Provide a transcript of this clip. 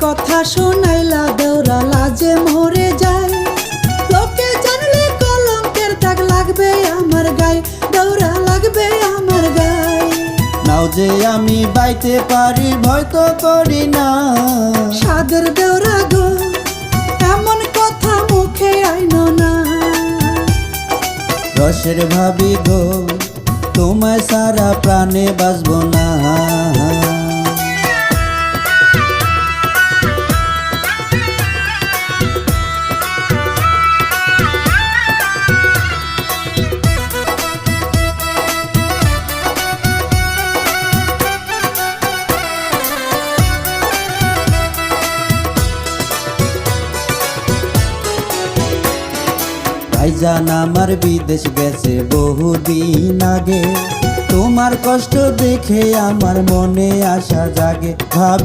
কথা শোনাইলা দেওরা লাজে মরে যায়। লোকে জানলে কলঙ্কের দাগ লাগবে আমার গায়ে, দেওরা লাগবে আমার গায়ে। নাও যে আমি বাইতে পারি ভয় তো করি না। সাদের দেওরা গো এমন কথা মুখে আইনো না। রসের ভাবি গো তোমায় সারা প্রাণে বাঁচবো না। ভাইজান আমার বিদেশ গেছে বহুদিন আগে, তোমার কষ্ট দেখে আমার মনে আশা জাগে।